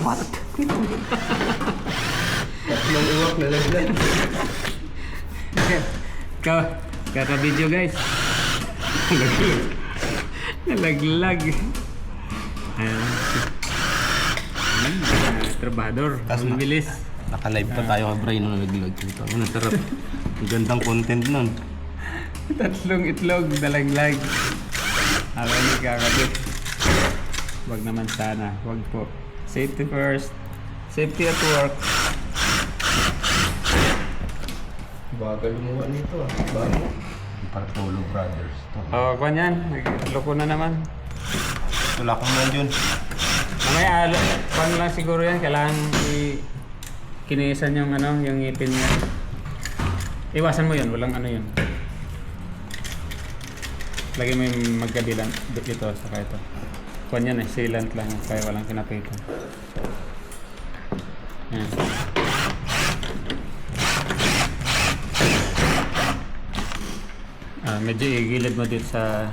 What? Tatlong uwak na laglag. Kaka-video guys. Nalaglag. Ayan. Trabador. Ang bilis. Naka-live pa tayo ka Bray nung nalaglag. Ang sarap. Ang gandang content nun. Tatlong itlog nalaglag. Alam niyo kakabit. Wag naman sana. Wag po. Safety first. Safety at work. Bagal mo nito ah. Bago. Partolo Brothers. Kanyan. Nagloko na naman. Wala kang man yun. Mamaya, paano lang siguro yan. Kailangan kinisan yung yung ngipin niya. Iwasan mo yun. Walang ano yun. Lagyan mo yung magkabilang dito saka ito. Kuwan yan sealant lang kaya walang kinapitan. Yan. Medyo igilid mo dito sa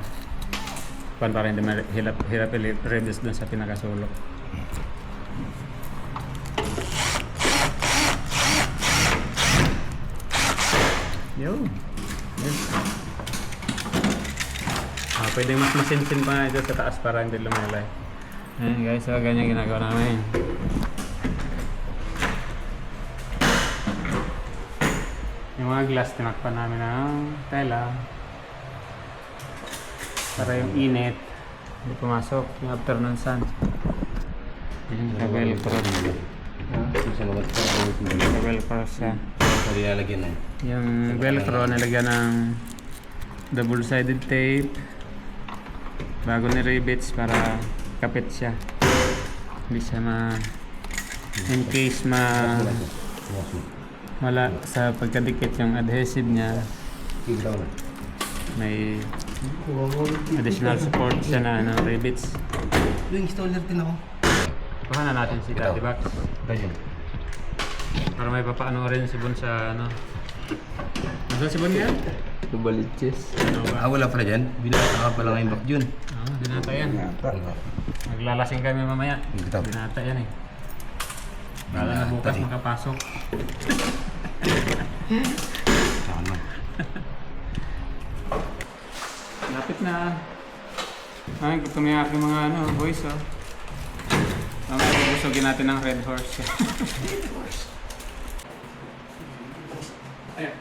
kuwan para hindi mahirap i-reduce dun sa pinakasulok. Yun. Pwede mas masinsin pa nga ito sa taas para hindi lumalay. Ayan guys, so ganyan ginagawa namin. Yung mga glass tinakpan namin ng tela para yung init hindi pumasok yung afternoon sun. Yung velcro. Velcro siya. Nilalagyan na. Yung velcro nilagyan ng double-sided tape bago ni rivets para kapit siya. Hindi siya in case wala sa pagkadikit yung adhesive niya, may additional support siya na rivets. Yung installer din ako. Kuha na natin si Daddy Box para may papaano rin si Bon sa Nandun si Bon yan? Baliches. Wala pala dyan. Binata ka pala ngayon back dyan. Binata yan. Maglalasing kami mamaya. Binata yan eh. Bala na bukas makapasok. Sana. Lapit na. Ay, gusto mo yung aking mga boys mamaya bubusogin natin ng Red Horse. Red Horse. Ayan.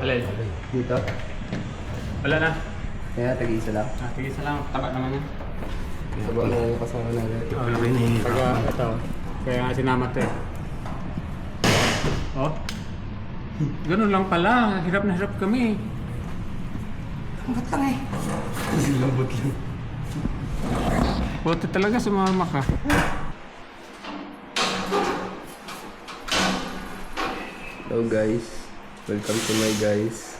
Alay. Dito? Wala na. Kaya tag-isa lang. Tigisa lang. Taba naman yan. Taba na yung kasama natin. Pagka ito. Kaya nga sinama ito eh. Oh. Ganun lang pala. Hirap na hirap kami. Ba't lang eh? Lambot lang. Buti talaga sumama ka. Hello guys. Welcome to my guys.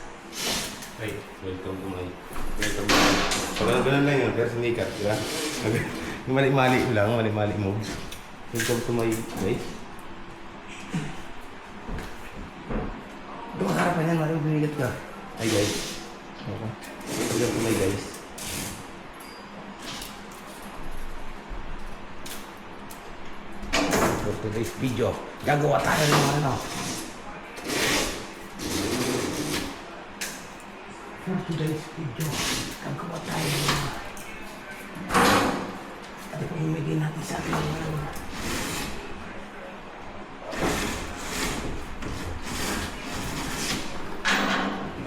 Hey, welcome to my... Ganun lang yun, pero sinikat, di ba? Yung mali-mali lang, mali-mali moves. Welcome to my guys. Doon harapan yan, maraming binigat ka. Hi guys. Okay. Welcome to my guys. For today's video, gagawa tayo ng ano. For today's video, gagawa tayo ng ano po imigay natin sa ating mga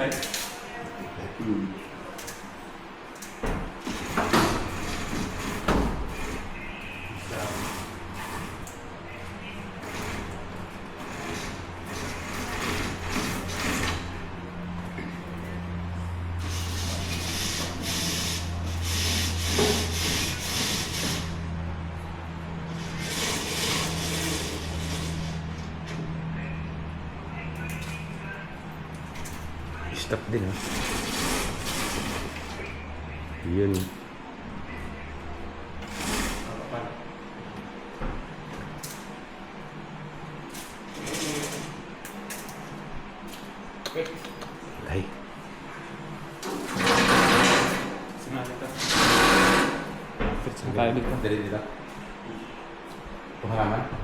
Right? Hmm. Stop din ha. Yun. Ay. Sumali ka. Tayo dito. Dali dito. Pahalaman.